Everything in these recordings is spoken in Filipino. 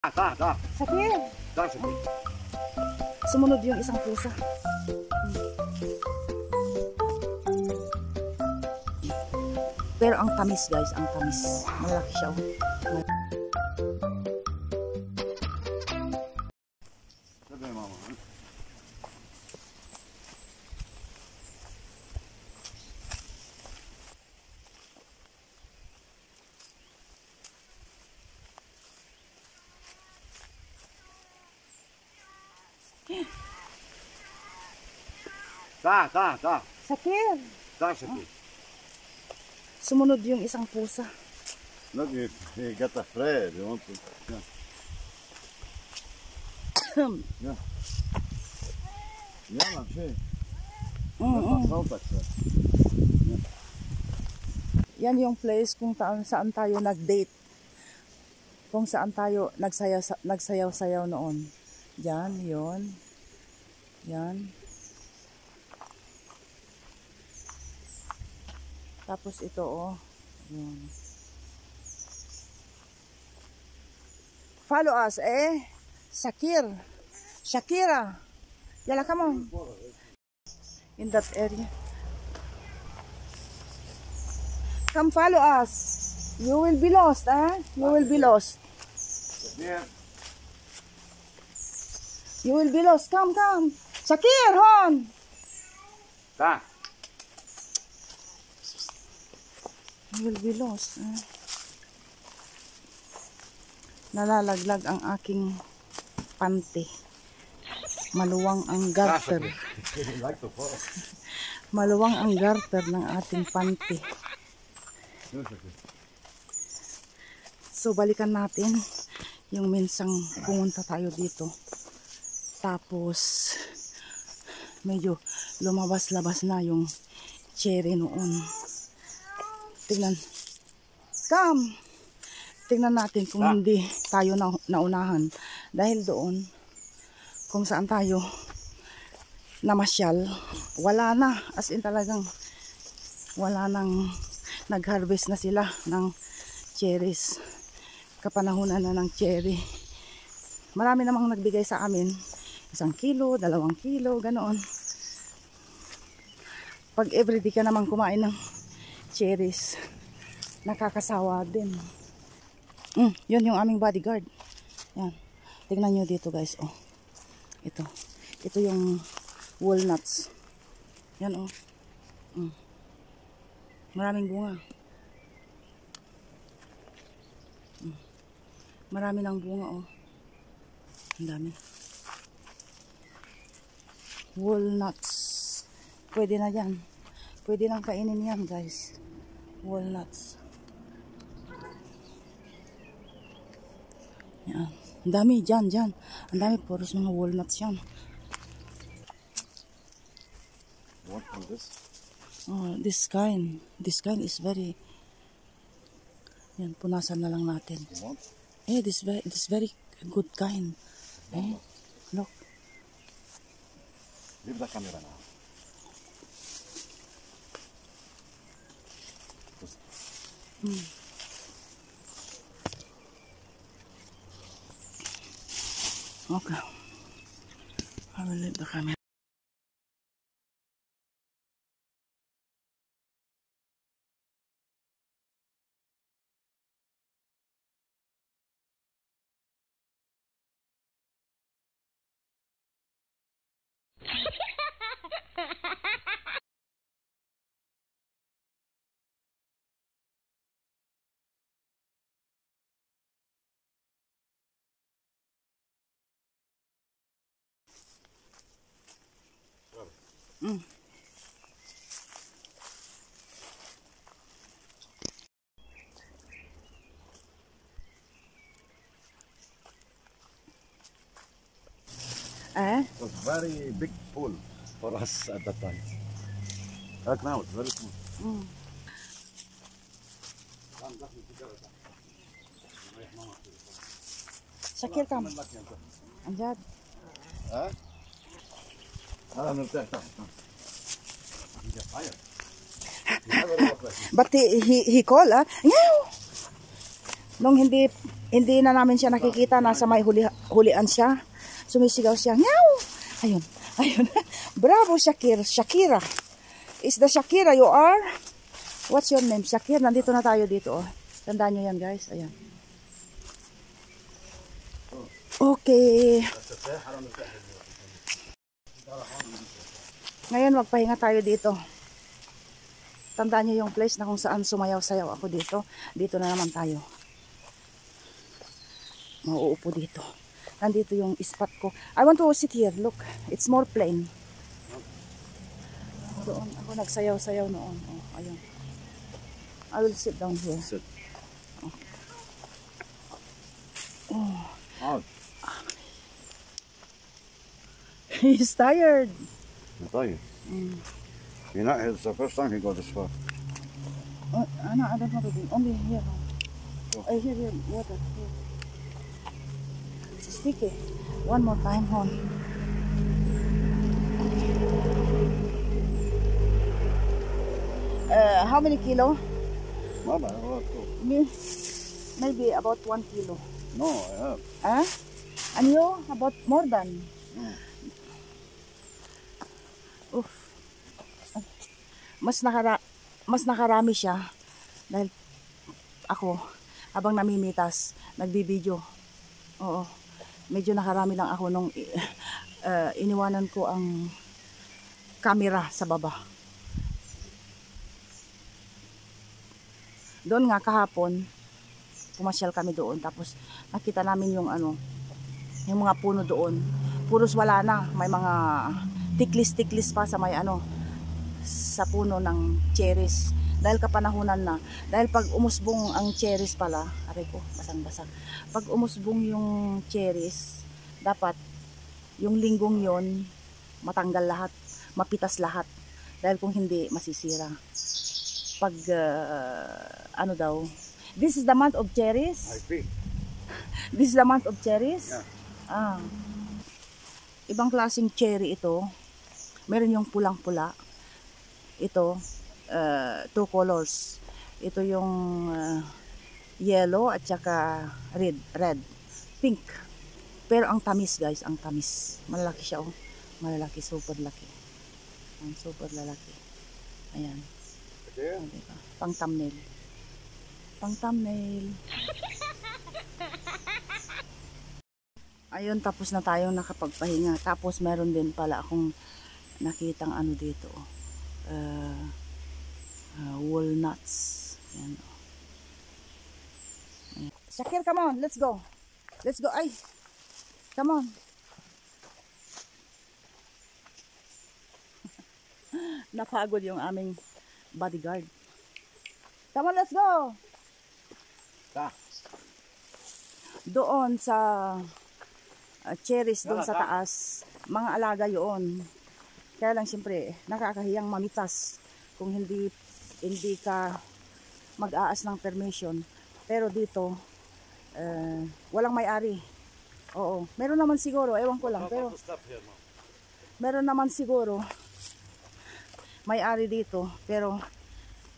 Sakit. Sumunod yung isang pusa. Pero ang tamis guys, ang tamis. Malaki siya. Sakit. Sumunod yung isang pusa. Look, he got afraid. He wants to. Yeah. Yeah, I'm sure. Yan yung place kung saan tayo nag-date. Kung saan tayo nagsayaw-sayaw noon. Yan, yun. Yan. Tapos ito, oh. Yun. Follow us, eh. Shakira. Yala, come on. In that area. Come follow us. You will be lost, eh? You will be lost. Yeah. You will be lost. Come. Shakir, hon. You will be lost. Nalalaglag ang aking panty. Maluwang ang garter. Maluwang ang garter ng ating panty. So balikan natin yung minsang pumunta tayo dito. Tapos medyo lumabas-labas na yung cherry noon. Tingnan. Come. Tingnan natin kung hindi tayo naunahan. Dahil doon, kung saan tayo namasyal, wala na. As in talagang wala nang nag-harvest na sila ng cherries. Kapanahunan na ng cherry. Marami namang nagbigay sa amin. 1 kilo, 2 kilo, ganoon. Pag everyday ka namang kumain ng cherries, nakakasawa din. Yun yung aming bodyguard. Yan. Tingnan nyo dito guys. Oh. Ito yung walnuts. Yan oh. Maraming bunga. Marami ng bunga oh. Ang dami. Walnuts. Pwede na yan. Pwede nang kainin yan guys. Walnuts. Yan. Ang dami dyan. Ang dami puros mga walnuts yan. What is this? Oh, this kind is very. Yan, punasan na lang natin. What? Eh, this very good kind. Eh, look. Leave the camera now. Okay. I will leave the camera. It was very big pool for us at that time. Right now it's very small. Shakir, come. Anjad. Huh? But he call, Nung hindi Hindi na namin siya nakikita. Nasa may hulian siya. Sumisigaw siya. Meow! Ayun. Ayun. Bravo, Shakira. Shakira. Is the Shakira you are? What's your name? Shakira. Nandito na tayo dito. Oh. Tandaan nyo yan, guys. Ayan. Okay. Ngayon, magpahinga tayo dito. Tandaan nyo yung place na kung saan sumayaw-sayaw ako dito. Dito na naman tayo. Mauupo dito. Nandito yung spot ko. I want to sit here. Look, it's more plain. Doon ako nagsayaw-sayaw noon. Oh, ayun. I will sit down here. Sit. Oh. Oh. He's tired. I tell you. You're not here. It's the first time you go this far. I don't want to do. Only here. Oh. Here, water. Here. It's sticky. One more time, hon. How many kilo? Mama, what? Maybe about 1 kilo. No, I have. Huh? And you? About more than? Oof. Mas nakarami siya dahil ako habang namimitas, nagbibideo. Oo. Medyo nakarami lang ako nung iniwanan ko ang camera sa baba. Doon nga kahapon, pumasyal kami doon tapos nakita namin yung yung mga puno doon. Puros wala na, may mga tiklis-tiklis pa sa may sa puno ng cherries. Dahil kapanahunan na. Dahil pag umusbong ang cherries pala, aray ko, basang-basa. Pag umusbong yung cherries, dapat yung linggong yon matanggal lahat, mapitas lahat. Dahil kung hindi, masisira. Pag, daw, this is the month of cherries? I think. This is the month of cherries? Yeah. Ibang klaseng cherry ito. Meron yung pulang-pula. Ito, 2 colors. Ito yung yellow at saka red. Pink. Pero ang tamis, guys, ang tamis. Malalaki siya, oh. Malalaki, super laki. Ang super lalaki. Ayan. Oh, diba? Pang thumbnail. Pang thumbnail. Ayun, tapos na tayong nakapagpahinga. Tapos meron din pala akong nakitang dito. Walnuts. Ayan. Ayan. Shakir, come on. Let's go. Let's go. Ay. Come on. Napagod yung aming bodyguard. Come on, let's go. Doon sa cherries doon sa taas, mga alaga yun. Kaya lang siyempre nakakahiyang mamitas kung hindi ka mag-aas ng permission. Pero dito walang may-ari. Oo, meron naman siguro, ewan ko lang, pero meron naman siguro may-ari dito, pero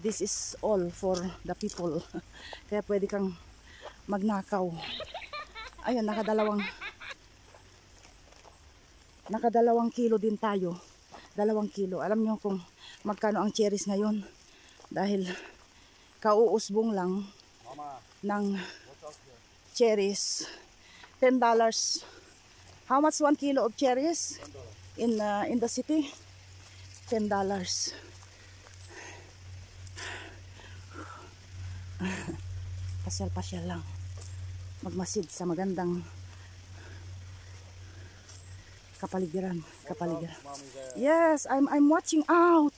this is all for the people. Kaya pwede kang magnakaw. Ayun, nakadalawang kilo din tayo. 2 kilo. Alam nyo kung magkano ang cherries ngayon? Dahil kauusbong lang ng cherries. $10. How much 1 kilo of cherries? In the city? $10. Pasyal-pasyal lang. Magmasid sa magandang kapaligiran. Yes, I'm watching out.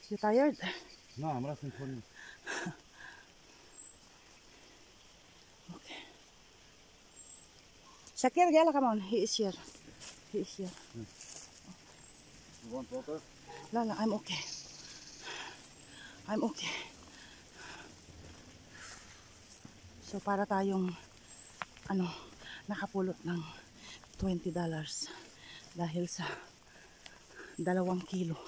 You tired? No, I'm resting for you. Okay. Shakir, Gela, come on. He is here. He is here. You want water? Lala, I'm okay. I'm okay. So para tayong nakapulot ng $20 dahil sa 2 kilo.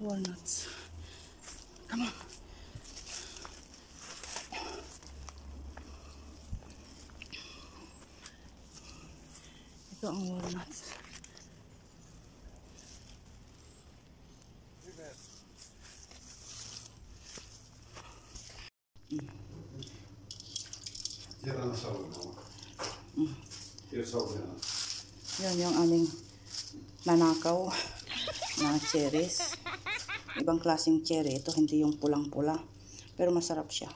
Walnuts. Come on. Ito ang walnuts. Yan yung aming nanakaw na cherries. Ibang klaseng cherry. Ito hindi yung pulang-pula. Pero masarap siya.